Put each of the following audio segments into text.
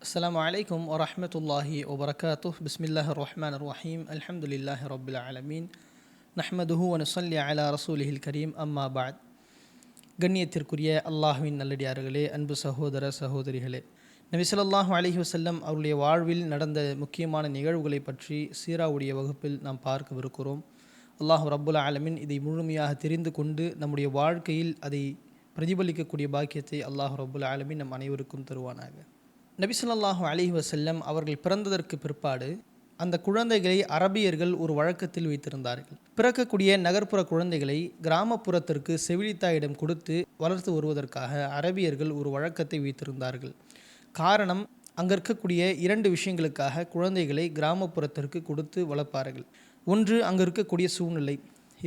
السلام عليكم ورحمة الله وبركاته. بسم الله الرحمن الرحيم. الحمد لله رب العالمين. نحمده ونصلي على رسوله الكريم. أما بعد. கண்ணியத்திற்குரிய அல்லாஹ்வின் நல்லடியார்களே, அன்பு சகோதர சகோதரிகளே, நபி ஸல்லல்லாஹு அலைஹி வஸல்லம் அவருடைய வாழ்வில் நடந்த முக்கியமான நிகழ்வுகளை பற்றி சீராவுடைய வகுப்பில் நாம் பார்க்கவிருக்கிறோம். அல்லாஹ் ரப்புல் ஆலமீன் இதை முழுமையாக தெரிந்து கொண்டு நம்முடைய வாழ்க்கையில் அதை பிரதிபலிக்கக்கூடிய பாக்கியத்தை அல்லாஹ் ரப்புல் ஆலமீன் நம் அனைவருக்கும் தருவானாக. நபி ஸல்லல்லாஹு அலைஹி வஸல்லம் அவர்கள் பிறந்ததற்கு பிற்பாடு அந்த குழந்தைகளை அரபியர்கள் ஒரு வழக்கத்தில் வைத்திருந்தார்கள். பிறக்கக்கூடிய நகர்ப்புற குழந்தைகளை கிராமப்புறத்திற்கு செவிலித்தாயிடம் கொடுத்து வளர்த்து வருவதற்காக அரபியர்கள் ஒரு வழக்கத்தை வைத்திருந்தார்கள். காரணம், அங்கே இருக்கக்கூடிய இரண்டு விஷயங்களுக்காக குழந்தைகளை கிராமப்புறத்திற்கு கொடுத்து வளர்ப்பார்கள். ஒன்று, அங்கே இருக்கக்கூடிய சூழ்நிலை.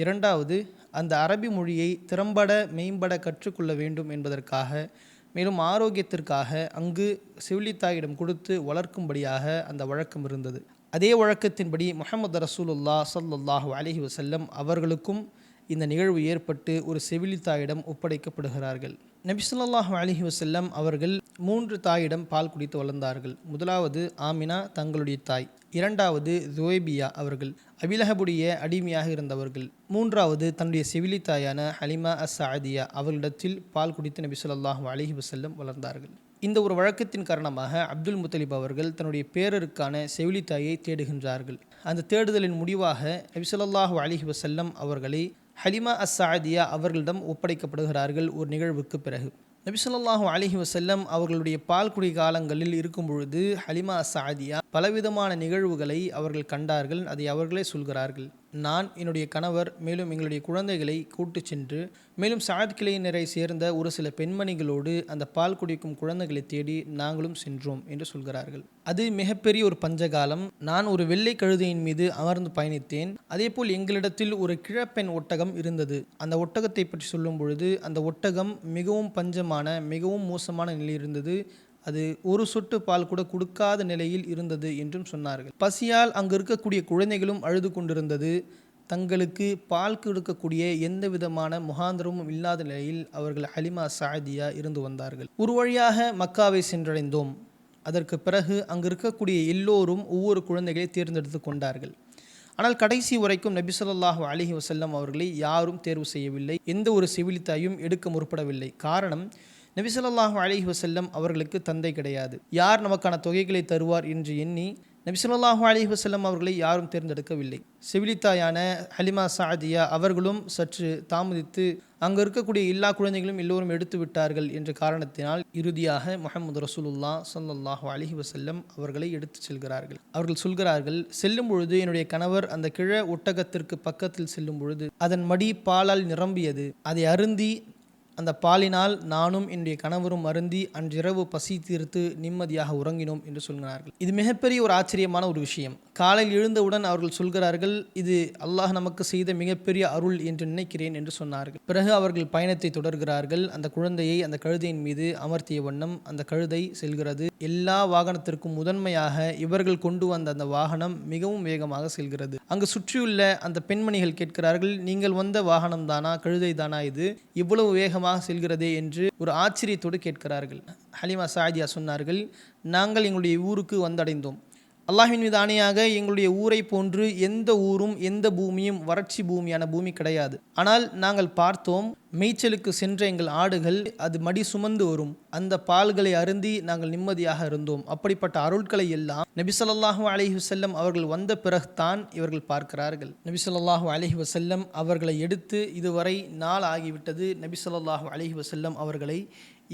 இரண்டாவது, அந்த அரபி மொழியை திறம்பட மேம்பட கற்றுக்கொள்ள வேண்டும் என்பதற்காக, மேலும் ஆரோக்கியத்திற்காக அங்கு செவிலித்தாயிடம் கொடுத்து வளர்க்கும்படியாக அந்த வழக்கம் இருந்தது. அதே வழக்கத்தின்படி முஹம்மது ரசூலுல்லாஹ் ஸல்லல்லாஹு அலைஹி வஸல்லம் அவர்களுக்கும் இந்த நிகழ்வு ஏற்பட்டு ஒரு செவிலித்தாயிடம் ஒப்படைக்கப்படுகிறார்கள். நபி ஸல்லல்லாஹு அலைஹி வஸல்லம் அவர்கள் 3 தாயிடம் பால் குடித்து வளர்ந்தார்கள். முதலாவது ஆமினா, தங்களுடைய தாய். இரண்டாவது ஜுவைபியா, அவர்கள் அபிலஹபுடைய அடிமையாக இருந்தவர்கள். மூன்றாவது தன்னுடைய செவிலித்தாயான ஹலிமா அஸ்-சஅதியா, அவர்களிடத்தில் பால் குடித்து நபி ஸல்லல்லாஹு அலைஹி வஸல்லம் வளர்ந்தார்கள். இந்த ஒரு வழக்கத்தின் காரணமாக அப்துல் முத்தலிப் அவர்கள் தன்னுடைய பேரருக்கான செவிலித்தாயை தேடுகின்றார்கள். அந்த தேடுதலின் முடிவாக நபி ஸல்லல்லாஹு அலைஹி வஸல்லம் அவர்களை ஹலிமா அஸ்-சஅதியா அவர்களிடம் ஒப்படைக்கப்படுகிறார்கள். ஒரு நிகழ்வுக்கு பிறகு நபி ஸல்லல்லாஹு அலைஹி வஸல்லம் அவர்களுடைய பால்குடி காலங்களில் இருக்கும் பொழுது ஹலிமா அஸ்-சஅதியா பலவிதமான நிகழ்வுகளை அவர்கள் கண்டார்கள். அதை அவர்களே சொல்கிறார்கள். நான், என்னுடைய கணவர், மேலும் எங்களுடைய குழந்தைகளை கூட்டு சென்று, மேலும் சாத் கிளையினரை சேர்ந்த ஒரு சில பெண்மணிகளோடு அந்த பால் குடிக்கும் குழந்தைகளை தேடி நாங்களும் சென்றோம் என்று சொல்கிறார்கள். அது மிகப்பெரிய ஒரு பஞ்சகாலம். நான் ஒரு வெள்ளை கழுதையின் மீது அமர்ந்து பயணித்தேன். அதேபோல் எங்களிடத்தில் ஒரு கிழப்பெண் ஒட்டகம் இருந்தது. அந்த ஒட்டகத்தை பற்றி சொல்லும் பொழுது அந்த ஒட்டகம் மிகவும் பஞ்சமான, மிகவும் மோசமான நிலையில் இருந்தது. அது ஒரு சொட்டு பால் கூட கொடுக்காத நிலையில் இருந்தது என்றும் சொன்னார்கள். பசியால் அங்கு இருக்கக்கூடிய குழந்தைகளும் அழுது கொண்டிருந்தது. தங்களுக்கு பால் கொடுக்கக்கூடிய எந்த விதமான முகாந்திரமும் இல்லாத நிலையில் அவர்கள் ஹலிமா அஸ்-சஅதியா இருந்து வந்தார்கள். ஒரு வழியாக மக்காவை சென்றடைந்தோம். அதற்கு பிறகு அங்கு இருக்கக்கூடிய எல்லோரும் ஒவ்வொரு குழந்தைகளை தேர்ந்தெடுத்து கொண்டார்கள். ஆனால் கடைசி வரைக்கும் நபி ஸல்லல்லாஹு அலைஹி வஸல்லம் அவர்களை யாரும் தேர்வு செய்யவில்லை. எந்த ஒரு செவிலித்தாயும் எடுக்க முற்படவில்லை. காரணம், நபி ஸல்லல்லாஹு அலைஹி வஸல்லம் அவர்களுக்கு தந்தை கிடையாது. யார் நமக்கான தொகைகளை தருவார் என்று எண்ணி நபி ஸல்லல்லாஹு அலைஹி வஸல்லம் அவர்களை யாரும் தேர்ந்தெடுக்கவில்லை. செவிலித்தாயான ஹலிமா சஅதியா அவர்களும் சற்று தாமதித்து அங்கு இருக்கக்கூடிய எல்லா குழந்தைகளும் எல்லோரும் எடுத்து விட்டார்கள் என்ற காரணத்தினால் இறுதியாக முஹம்மது ரசூலுல்லாஹ் ஸல்லல்லாஹு அலைஹி வஸல்லம் அவர்களை எடுத்து செல்கிறார்கள். அவர்கள் சொல்கிறார்கள், செல்லும் பொழுது என்னுடைய கணவர் அந்த கிழ ஒட்டகத்திற்கு பக்கத்தில் செல்லும் பொழுது அதன் மடி பாலால் நிரம்பியது. அதை அருந்தி அந்த பாலினால் நானும் என்னுடைய கணவரும் அருந்தி அன்றிரவு பசி தீர்த்து நிம்மதியாக உறங்கினோம் என்று சொல்கிறார்கள். இது மிகப்பெரிய ஒரு ஆச்சரியமான ஒரு விஷயம். காலையில் எழுந்தவுடன் அவர்கள் சொல்கிறார்கள், இது அல்லாஹ் நமக்கு செய்த மிகப்பெரிய அருள் என்று நினைக்கிறேன் என்று சொன்னார்கள். பிறகு அவர்கள் பயணத்தை தொடர்கிறார்கள். அந்த குழந்தையை அந்த கழுதையின் மீது அமர்த்திய வண்ணம் அந்த கழுதை செல்கிறது. எல்லா வாகனத்திற்கும் முதன்மையாக இவர்கள் கொண்டு வந்த அந்த வாகனம் மிகவும் வேகமாக செல்கிறது. அங்கு சுற்றியுள்ள அந்த பெண்மணிகள் கேட்கிறார்கள், நீங்கள் வந்த வாகனம் தானா, கழுதை தானா இது, இவ்வளவு வேகமாக செல்கிறதே என்று ஒரு ஆச்சரியத்தோடு கேட்கிறார்கள். ஹலிமா சஅதியா சொன்னார்கள், நாங்கள் எங்களுடைய ஊருக்கு வந்தடைந்தோம். அல்லாஹ்வின் மீது ஆணையாக எங்களுடைய ஊரை போன்று எந்த ஊரும் எந்த பூமியும் வறட்சி பூமியான பூமி கிடையாது. ஆனால் நாங்கள் பார்த்தோம், மேய்ச்சலுக்கு சென்ற எங்கள் ஆடுகள் அது மடி சுமந்து வரும். அந்த பால்களை அருந்தி நாங்கள் நிம்மதியாக இருந்தோம். அப்படிப்பட்ட அருட்களை எல்லாம் நபி ஸல்லல்லாஹு அலைஹி வஸல்லம் அவர்கள் வந்த பிறகுதான் இவர்கள் பார்க்கிறார்கள். நபி ஸல்லல்லாஹு அலைஹி வஸல்லம் அவர்களை எடுத்து இதுவரை நாள் ஆகிவிட்டது. நபி ஸல்லல்லாஹு அலைஹி வஸல்லம் அவர்களை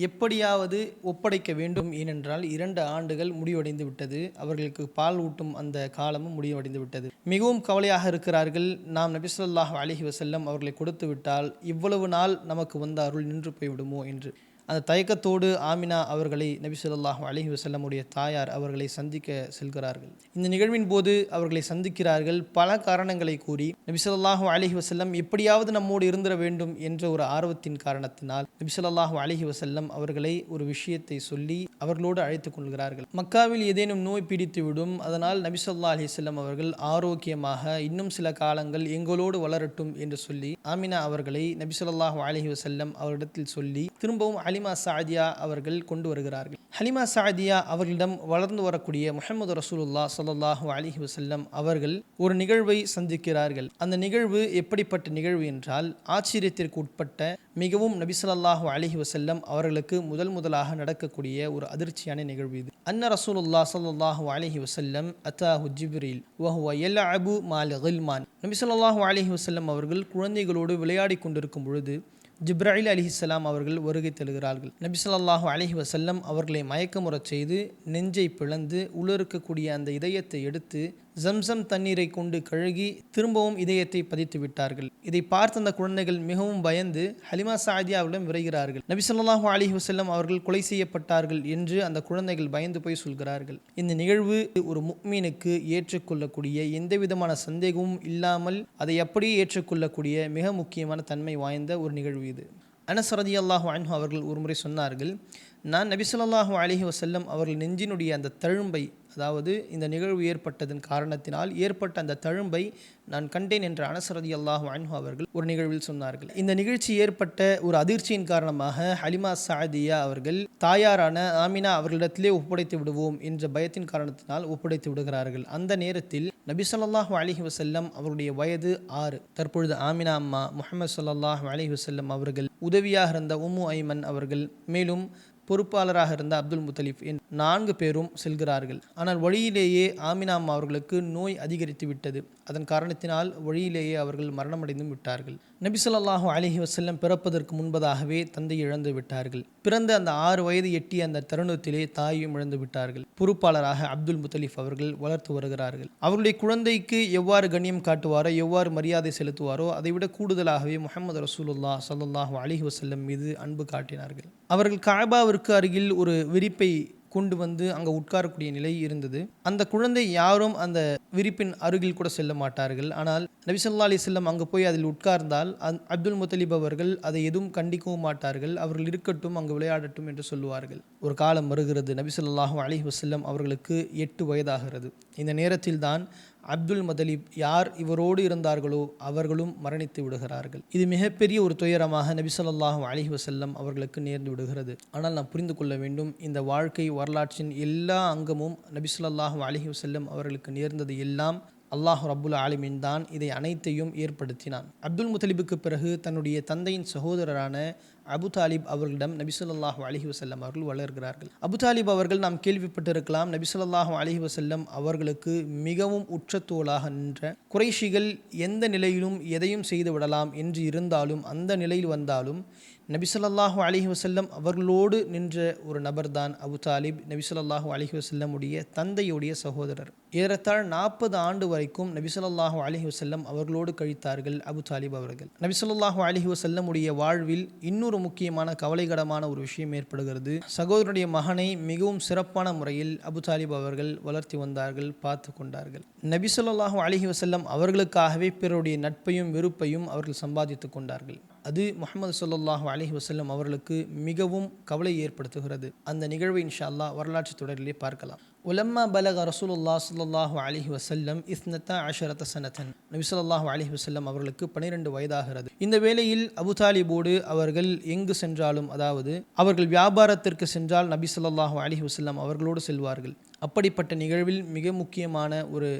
எப்படியாவது ஒப்படைக்க வேண்டும். ஏனென்றால் 2 ஆண்டுகள் முடிவடைந்து விட்டது. அவர்களுக்கு பால் ஊட்டும் அந்த காலமும் முடிவடைந்து விட்டது. மிகவும் கவலையாக இருக்கிறார்கள். நாம் நபி ஸல்லல்லாஹு அலைஹி வஸல்லம் அவர்களை கொடுத்து விட்டால் இவ்வளவு நாள் நமக்கு வந்த அருள் நின்று போய்விடுமோ என்று அந்த தயக்கத்தோடு ஆமினா அவர்களை நபி ஸல்லல்லாஹு அலைஹி வஸல்லமுடைய தாயார் அவர்களை சந்திக்க செல்கிறார்கள். இந்த நிகழ்வின் போது அவர்களை சந்திக்கிறார்கள். பல காரணங்களை கூறி நபி ஸல்லல்லாஹு அலைஹி வஸல்லம் எப்படியாவது நம்மோடு இருந்திட வேண்டும் என்ற ஒரு ஆர்வத்தின் காரணத்தினால் நபி ஸல்லல்லாஹு அலைஹி வஸல்லம் அவர்களை ஒரு விஷயத்தை சொல்லி அவர்களோடு அழைத்துக் கொள்கிறார்கள். மக்காவில் ஏதேனும் நோய் பிடித்துவிடும், அதனால் நபி ஸல்லல்லாஹு அலைஹி வஸல்லம் அவர்கள் ஆரோக்கியமாக இன்னும் சில காலங்கள் எங்களோடு வளரட்டும் என்று சொல்லி ஆமினா அவர்களை நபி ஸல்லல்லாஹு அலைஹி வஸல்லம் அவரிடத்தில் சொல்லி திரும்பவும் ஹலிமா சாதியா அவர்கள் கொண்டு வருகிறார்கள். ஹலிமா சாதியா அவர்களிடம் வளர்ந்து வரக்கூடிய முஹம்மது ரசூலுல்லாஹ் ஸல்லல்லாஹு அலைஹி வஸல்லம் அவர்கள் ஒரு நிகழ்வை சந்திக்கிறார்கள். அந்த நிகழ்வு எப்படிப்பட்ட நிகழ்வு என்றால், ஆச்சரியத்திற்கு உட்பட்ட மிகவும் நபி ஸல்லல்லாஹு அலைஹி வஸல்லம் அவர்களுக்கு முதலாக நடக்கக்கூடிய ஒரு அதிர்ச்சியான நிகழ்வு இது. அன்ன ரசூலுல்லாஹ் ஸல்லல்லாஹு அலைஹி வஸல்லம் அத்தாஹு ஜிப்ரீல் வஹுவ யல்அபு மால் கில்மான். நபி ஸல்லல்லாஹு அலைஹி வஸல்லம் அவர்கள் குழந்தைகளோடு விளையாடி கொண்டிருக்கும் பொழுது ஜிப்ராயில் அலிஹிஸ்ஸலாம் அவர்கள் வருகை தருகிறார்கள். நபி ஸல்லல்லாஹு அலைஹி வஸல்லம் அவர்களை மயக்கமுறச் செய்து நெஞ்சை பிளந்து உள்ளிருக்கக்கூடிய அந்த இதயத்தை எடுத்து ஜம்சம் தண்ணீரை கொண்டு கழுகி திரும்பவும் இதயத்தை பதித்து விட்டார்கள். இதை பார்த்த அந்த குழந்தைகள் மிகவும் பயந்து ஹலிமா சாதியாவிடம் விரைகிறார்கள். நபி ஸல்லல்லாஹு அலைஹி வஸல்லம் அவர்கள் கொலை செய்யப்பட்டார்கள் என்று அந்த குழந்தைகள் பயந்து போய் சொல்கிறார்கள். இந்த நிகழ்வு ஒரு முஃமினுக்கு ஏற்றுக்கொள்ளக்கூடிய எந்த விதமான சந்தேகமும் இல்லாமல் அதை அப்படியே ஏற்றுக்கொள்ளக்கூடிய மிக முக்கியமான தன்மை வாய்ந்த ஒரு நிகழ்வு இது. அனஸ் ரலியல்லாஹு அன்ஹு அவர்கள் ஒருமுறை சொன்னார்கள், நான் நபி ஸல்லல்லாஹு அலைஹி வஸல்லம் அவர்கள் நெஞ்சினுடைய அந்த தழும்பை, அதாவது இந்த நிகழ்வு ஏற்பட்டதன் காரணத்தினால் ஏற்பட்ட அந்த தழும்பை நான் கண்டேன் என்ற அனஸ் ரலியல்லாஹு அன்ஹு அவர்கள் ஒரு நிகழ்வில் சொன்னார்கள். இந்த நிகழ்ச்சி ஏற்பட்ட ஒரு அதிர்ச்சியின் காரணமாக ஹலிமா சாதியா அவர்கள் தாயாரான ஆமினா அவர்களிடத்திலே ஒப்படைத்து விடுவோம் என்ற பயத்தின் காரணத்தினால் ஒப்படைத்து விடுகிறார்கள். அந்த நேரத்தில் நபி ஸல்லல்லாஹு அலைஹி வஸல்லம் அவருடைய வயது 6. தற்பொழுது ஆமினா அம்மா, முஹம்மது ஸல்லல்லாஹு அலைஹி வஸல்லம் அவர்கள், உதவியாக இருந்த உம்மு ஐமன் அவர்கள், மேலும் பொறுப்பாளராக இருந்த அப்துல் முத்தலிப் 4 பேரும் செல்கிறார்கள். ஆனால் வழியிலேயே ஆமினா அம்மா அவர்களுக்கு நோய் அதிகரித்து விட்டது. அதன் காரணத்தினால் வழியிலேயே அவர்கள் மரணமடைந்து விட்டார்கள். நபி ஸல்லல்லாஹு அலைஹி வஸல்லம் பிறப்பதற்கு முன்பதாகவே தந்தை இழந்து விட்டார்கள். பிறந்த அந்த 6 வயது எட்டிய அந்த தருணத்திலே தாயும் இழந்து விட்டார்கள். பொறுப்பாளராக அப்துல் முத்தலிப் அவர்கள் வளர்த்து வருகிறார்கள். அவருடைய குழந்தைக்கு எவ்வாறு கண்ணியம் காட்டுவாரோ, எவ்வாறு மரியாதை செலுத்துவாரோ, அதைவிட கூடுதலாகவே முஹம்மது ரசூலுல்லாஹ் ஸல்லல்லாஹு அலைஹி வஸல்லம் மீது அன்பு காட்டினார்கள். அவர்கள் கஅபாவிற்கு அருகில் ஒரு விரிப்பை கொண்டு வந்து அங்கே உட்காரக்கூடிய நிலை இருந்தது. அந்த குழந்தை யாரும் அந்த விரிப்பின் அருகில் கூட செல்ல மாட்டார்கள். ஆனால் நபி ஸல்லல்லாஹு அலைஹி வஸல்லம் அங்கே போய் அதில் உட்கார்ந்தால் அப்துல் முத்தலிப் அவர்கள் அதை எதுவும் கண்டிக்கவும் மாட்டார்கள். அவர்கள் இருக்கட்டும், அங்கு விளையாடட்டும் என்று சொல்லுவார்கள். ஒரு காலம் வருகிறது, நபி ஸல்லல்லாஹு அலைஹி வஸல்லம் அவர்களுக்கு 8 வயதாகிறது. இந்த நேரத்தில் தான் அப்துல் முத்தலிப் யார் இவரோடு இருந்தார்களோ அவர்களும் மரணித்து விடுகிறார்கள். இது மிகப்பெரிய ஒரு துயரமாக நபி ஸல்லல்லாஹு அலைஹி வஸல்லம் அவர்களுக்கு நேர்ந்து விடுகிறது. ஆனால் நாம் புரிந்து கொள்ள வேண்டும், இந்த வாழ்க்கை வரலாற்றின் எல்லா அங்கமும் நபி ஸல்லல்லாஹு அலைஹி வஸல்லம் அவர்களுக்கு நேர்ந்தது எல்லாம் அல்லாஹ் ரப்புல் ஆலமீன் தான் இதை அனைத்தையும் ஏற்படுத்தினான். அப்துல் முத்தலிபுக்கு பிறகு தன்னுடைய தந்தையின் சகோதரரான அபு தாலிப் அவர்களிடம் நபி ஸல்லல்லாஹு அலைஹி வஸல்லம் அவர்கள் வளர்கிறார்கள். அபு தாலிப் அவர்கள் நாம் கேள்விப்பட்டிருக்கலாம், நபி ஸல்லல்லாஹு அலைஹி வஸல்லம் அவர்களுக்கு மிகவும் உற்ற தோளாக நின்ற, குறைஷிகள் எந்த நிலையிலும் எதையும் செய்து விடலாம் என்று இருந்தாலும், அந்த நிலையில் வந்தாலும் நபி ஸல்லல்லாஹு அலைஹி வஸல்லம் அவர்களோடு நின்ற ஒரு நபர்தான் அபு தாலிப், நபி ஸல்லல்லாஹு அலைஹி வஸல்லமுடைய தந்தையுடைய சகோதரர். ஏறத்தாழ 40 ஆண்டு வரைக்கும் நபி ஸல்லல்லாஹு அலைஹி வஸல்லம் அவர்களோடு கழித்தார்கள் அபு தாலிப் அவர்கள். நபி ஸல்லல்லாஹு அலைஹி வஸல்லமுடைய வாழ்வில் இன்னொரு முக்கியமான கவலைகரமான ஒரு விஷயம் ஏற்படுகிறது. சகோதரனுடைய மகனை மிகவும் சிறப்பான முறையில் அபு தாலிப் அவர்கள் வளர்த்தி வந்தார்கள், பார்த்து கொண்டார்கள். நபி ஸல்லல்லாஹு அலைஹி வஸல்லம் அவர்களுக்காகவே பிறருடைய நட்பையும் வெறுப்பையும் அவர்கள் சம்பாதித்து கொண்டார்கள். அது முஹம்மது ஸல்லல்லாஹு அலைஹி வஸல்லம் அவர்களுக்கு மிகவும் கவலை ஏற்படுத்துகிறது. அந்த நிகழ்வை இன்ஷா அல்லாஹ் வரலாற்று தொடரிலே பார்க்கலாம். உலம்மா பலக ரசூலுல்லாஹ் ஸல்லல்லாஹு அலைஹி வஸல்லம் 12 சனத்தன். நபி ஸல்லல்லாஹு அலைஹி வஸல்லம் அவர்களுக்கு 12 வயதாகிறது. இந்த வேளையில் அபு தாலிபோடு அவர்கள் எங்கு சென்றாலும், அதாவது அவர்கள் வியாபாரத்திற்கு சென்றால் நபி ஸல்லல்லாஹு அலைஹி வஸல்லம் அவர்களோடு செல்வார்கள். அப்படிப்பட்ட நிகழ்வில் மிகவும் முக்கியமான ஒரு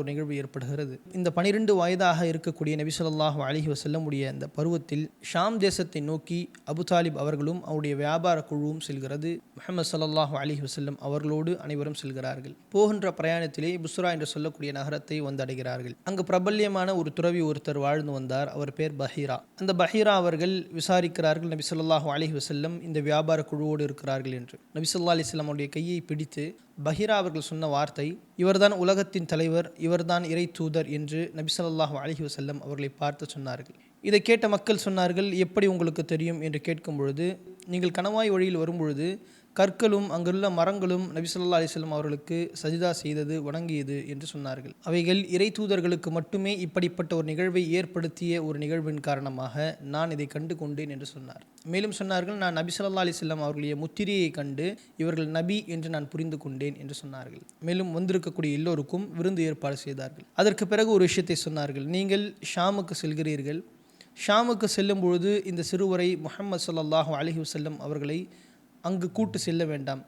நிகழ்வு ஏற்படுகிறது. இந்த 12 வயதாக இருக்கக்கூடிய நபி ஸல்லல்லாஹு அலைஹி வஸல்லம் உடைய இந்த பருவத்தில் ஷாம் தேசத்தை நோக்கி அபு தாலிப் அவர்களும் அவருடைய வியாபார குழுவும் செல்கிறது. முஹம்மது ஸல்லல்லாஹு அலைஹி வஸல்லம் அவர்களோடு அனைவரும் செல்கிறார்கள். போகின்ற பிரயாணத்திலே புஸ்ரா என்று சொல்லக்கூடிய நகரத்தை வந்தடைகிறார்கள். அங்கு பிரபல்யமான ஒரு துறவி ஒருத்தர் வாழ்ந்து வந்தார். அவர் பேர் பஹீரா. அந்த பஹீரா அவர்கள் விசாரிக்கிறார்கள், நபி ஸல்லல்லாஹு அலைஹி வஸல்லம் இந்த வியாபார குழுவோடு இருக்கிறார்கள் என்று. நபி ஸல்லல்லாஹு அலைஹி வஸல்லம் அவருடைய கையை பிடித்து பஹீரா அவர்கள் சொன்ன வார்த்தை, இவர்தான் உலகத்தின் தலைவர், இவர்தான் இறை தூதர் என்று நபி ஸல்லல்லாஹு அலைஹி வஸல்லம் அவர்களை பார்த்து சொன்னார்கள். இதை கேட்ட மக்கள் சொன்னார்கள், எப்படி உங்களுக்கு தெரியும் என்று கேட்கும் பொழுது, நீங்கள் கணவாய் வழியில் வரும்பொழுது கற்களும் அங்குள்ள மரங்களும் நபி ஸல்லல்லாஹு அலைஹி வஸல்லம் அவர்களுக்கு சஜிதா செய்தது, வணங்கியது என்று சொன்னார்கள். அவைகள் இறை தூதர்களுக்கு மட்டுமே இப்படிப்பட்ட ஒரு நிகழ்வை ஏற்படுத்திய ஒரு நிகழ்வின் காரணமாக நான் இதை கண்டு கொண்டேன் என்று சொன்னார். மேலும் சொன்னார்கள், நான் நபி ஸல்லல்லாஹு அலைஹி வஸல்லம் அவர்களுடைய முத்திரையை கண்டு இவர்கள் நபி என்று நான் புரிந்து கொண்டேன் என்று சொன்னார்கள். மேலும் வந்திருக்கக்கூடிய எல்லோருக்கும் விருந்து ஏற்பாடு செய்தார்கள். அதற்கு பிறகு ஒரு விஷயத்தை சொன்னார்கள், நீங்கள் ஷாமுக்கு செல்கிறீர்கள், ஷாமுக்கு செல்லும் பொழுது இந்த சிறுவரை முஹம்மது ஸல்லல்லாஹு அலைஹி வஸல்லம் அவர்களை அங்கு கூட்டு செல்ல வேண்டாம்,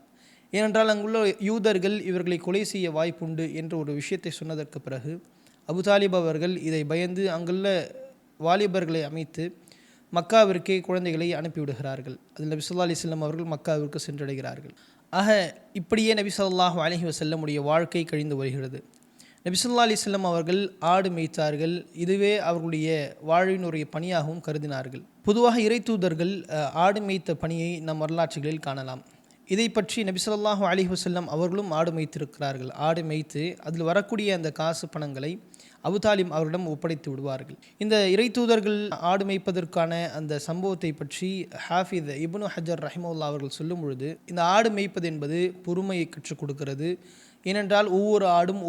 ஏனென்றால் அங்குள்ள யூதர்கள் இவர்களை கொலை செய்ய வாய்ப்புண்டு என்ற ஒரு விஷயத்தை சொன்னதற்கு பிறகு அபு தாலிப் அவர்கள் இதை பயந்து அங்குள்ள வாலிபர்களை அமைத்து மக்காவிற்கே குழந்தைகளை அனுப்பிவிடுகிறார்கள். அதில் நபி ஸல்லல்லாஹு அலைஹி வஸல்லம் அவர்கள் மக்காவிற்கு சென்றடைகிறார்கள். ஆக இப்படியே நபி ஸல்லல்லாஹு அலைஹி வஸல்லமுடைய வாழ்க்கை கழிந்து வருகிறது. நபி ஸல்லல்லாஹு அலைஹி வஸல்லம் அவர்கள் ஆடு மேய்த்தார்கள். இதுவே அவர்களுடைய வாழ்வினுடைய பணியாகவும் கருதினார்கள். பொதுவாக இறை தூதர்கள் ஆடு மேய்த்த பணியை நம் வரலாற்றுகளில் காணலாம். இதை பற்றி நபி ஸல்லல்லாஹு அலைஹி வஸல்லம் அவர்களும் ஆடு மேய்த்திருக்கிறார்கள். ஆடு மேய்த்து அதில் வரக்கூடிய அந்த காசு பணங்களை அபு தாலிப் அவரிடம் ஒப்படைத்து விடுவார்கள். இந்த இறை தூதர்கள் ஆடு மேய்ப்பதற்கான அந்த சம்பவத்தை பற்றி ஹாஃபிஸ் இப்னு ஹஜர் ரஹிமஹுல்லாஹ் அவர்கள் சொல்லும் பொழுது, இந்த ஆடு மேய்ப்பது என்பது பொறுமையை கற்றுக் கொடுக்கிறது. ஏனென்றால் ஒவ்வொரு ஆடும்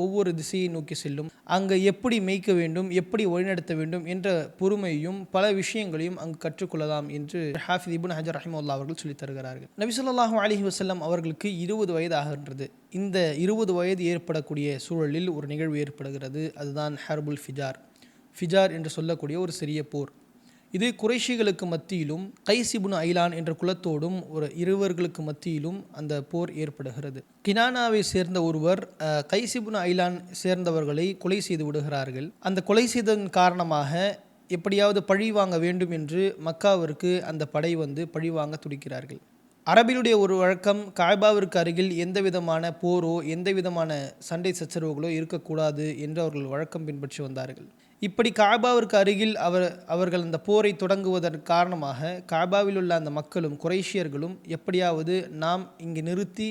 ஒவ்வொரு திசையை நோக்கி செல்லும். அங்கே எப்படி மேய்க்க வேண்டும், எப்படி வழிநடத்த வேண்டும் என்ற பொறுமையும் பல விஷயங்களையும் அங்கு கற்றுக்கொள்ளலாம் என்று ஹாஃபிஸ் இப்னு ஹஜர் ரஹிமஹுல்லாஹ் அவர்கள் சொல்லித் தருகிறார்கள். நபி ஸல்லல்லாஹு அலைஹி வஸல்லம் அவர்களுக்கு 20 வயது ஆகின்றது. இந்த 20 வயது ஏற்படக்கூடிய சூழலில் ஒரு நிகழ்வு ஏற்படுகிறது. அதுதான் ஹர்புல் ஃபிஜார் என்று சொல்லக்கூடிய ஒரு சிறிய போர். இது குறைஷிகளுக்கு மத்தியிலும் கைஸ் இப்னு ஐலான் என்ற குலத்தோடும் ஒரு இருவர்களுக்கு மத்தியிலும் அந்த போர் ஏற்படுகிறது. கினானாவை சேர்ந்த ஒருவர் கைஸ் இப்னு ஐலான் சேர்ந்தவர்களை கொலை செய்து விடுகிறார்கள். அந்த கொலை செய்ததன் காரணமாக எப்படியாவது பழி வாங்க வேண்டும் என்று மக்காவிற்கு அந்த படை வந்து பழி வாங்க துடிக்கிறார்கள். அரபிலுடைய ஒரு வழக்கம், காபாவிற்கு அருகில் எந்த விதமான போரோ எந்த விதமான சண்டை சச்சரவுகளோ இருக்கக்கூடாது என்று அவர்கள் வழக்கம் பின்பற்றி வந்தார்கள். இப்படி காபாவிற்கு அருகில் அவர்கள் அந்த போரை தொடங்குவதற்கு காரணமாக காபாவில் உள்ள அந்த மக்களும் குறைஷியர்களும் எப்படியாவது நாம் இங்கு நிறுத்தி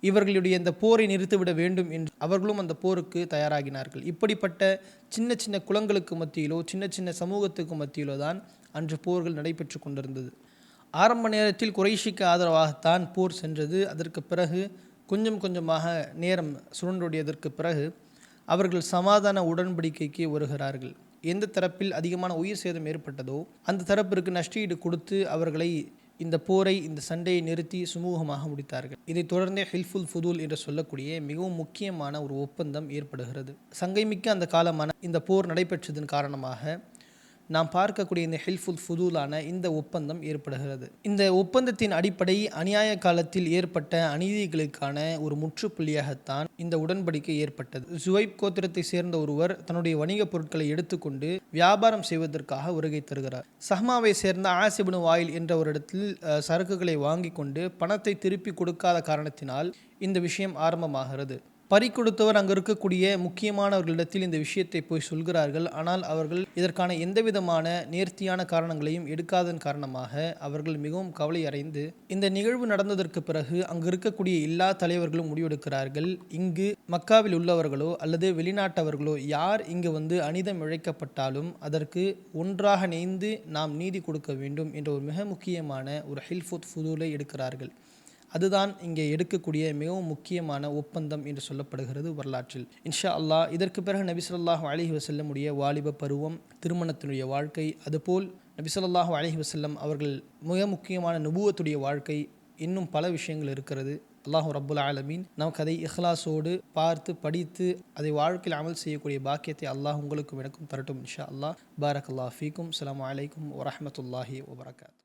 இவர்களுடைய இந்த போரை நிறுத்திவிட வேண்டும் என்று அவர்களும் அந்த போருக்கு தயாராகினார்கள். இப்படிப்பட்ட சின்ன சின்ன குலங்களுக்கு மத்தியிலோ சின்ன சின்ன சமூகத்துக்கு மத்தியிலோ தான் அன்று போர்கள் நடைபெற்று கொண்டிருந்தது. ஆரம்ப நேரத்தில் குறைஷிக்கு ஆதரவாகத்தான் போர் சென்றது. அதற்கு பிறகு கொஞ்சம் கொஞ்சமாக நேரம் சுழன்றோடியதற்கு பிறகு அவர்கள் சமாதான உடன்படிக்கைக்கு வருகிறார்கள். எந்த தரப்பில் அதிகமான உயிர் சேதம் ஏற்பட்டதோ அந்த தரப்பிற்கு நஷ்டஈடு கொடுத்து அவர்களை இந்த போரை இந்த சண்டையை நிறுத்தி சுமூகமாக முடித்தார்கள். இதைத் தொடர்ந்தே ஹில்ஃபுல் ஃபுதூல் என்று சொல்லக்கூடிய மிகவும் முக்கியமான ஒரு ஒப்பந்தம் ஏற்படுகிறது. சங்கைமிக்க அந்த காலமான இந்த போர் நடைபெற்றதன் காரணமாக நாம் பார்க்கக்கூடிய இந்த ஹில்ஃபுல் ஃபுதூலான இந்த ஒப்பந்தம் ஏற்படுகிறது. இந்த ஒப்பந்தத்தின் அடிப்படை அநியாய காலத்தில் ஏற்பட்ட அநீதிகளுக்கான ஒரு முற்றுப்புள்ளியாகத்தான் இந்த உடன்படிக்கை ஏற்பட்டது. ஜுவைப் கோத்திரத்தை சேர்ந்த ஒருவர் தன்னுடைய வணிக பொருட்களை எடுத்துக்கொண்டு வியாபாரம் செய்வதற்காக வருகை தருகிறார். சஹ்மாவை சேர்ந்த ஆஸ் இப்னு வாயில் என்ற ஒரு இடத்தில் சரக்குகளை வாங்கி கொண்டு பணத்தை திருப்பி கொடுக்காத காரணத்தினால் இந்த விஷயம் ஆரம்பமாகிறது. பறி கொடுத்தவர் அங்கு இருக்கக்கூடிய முக்கியமானவர்களிடத்தில் இந்த விஷயத்தை போய் சொல்கிறார்கள். ஆனால் அவர்கள் இதற்கான எந்தவிதமான நேர்த்தியான காரணங்களையும் எடுக்காதன் காரணமாக அவர்கள் மிகவும் கவலை அடைந்து இந்த நிகழ்வு நடந்ததற்கு பிறகு அங்கு இருக்கக்கூடிய எல்லா தலைவர்களும் முடிவெடுக்கிறார்கள். இங்கு மக்காவில் உள்ளவர்களோ அல்லது வெளிநாட்டவர்களோ யார் இங்கு வந்து அநீதம் இழைக்கப்பட்டாலும் அதற்கு ஒன்றாக இணைந்து நாம் நீதி கொடுக்க வேண்டும் என்ற ஒரு மிக முக்கியமான ஒரு ஹில்ஃபுல் ஃபுதூலை எடுக்கிறார்கள். அதுதான் இங்கே எடுக்கக்கூடிய மிகவும் முக்கியமான ஒப்பந்தம் என்று சொல்லப்படுகிறது வரலாற்றில். இன்ஷா அல்லாஹ் இதற்கு பிறகு நபி ஸல்லல்லாஹு அலைஹி வஸல்லமுடைய வாலிப பருவம், திருமணத்தினுடைய வாழ்க்கை, அதுபோல் நபி ஸல்லல்லாஹு அலைஹி வஸல்லம் அவர்கள் மிக முக்கியமான நுபுவத்துடைய வாழ்க்கை, இன்னும் பல விஷயங்கள் இருக்கிறது. அல்லாஹு ரப்புல் ஆலமீன் நமக்கு அதை இஹ்லாஸோடு பார்த்து படித்து அதை வாழ்க்கையில் அமல் செய்யக்கூடிய பாக்கியத்தை அல்லாஹ் உங்களுக்கும் எனக்கும் தரட்டும் இன்ஷா அல்லாஹ். பாரக்கல்லாஹு ஃபீக்கும். அஸ்ஸலாமு அலைக்கும் வரஹ்மத்துல்லாஹி வபரகாத்துஹு.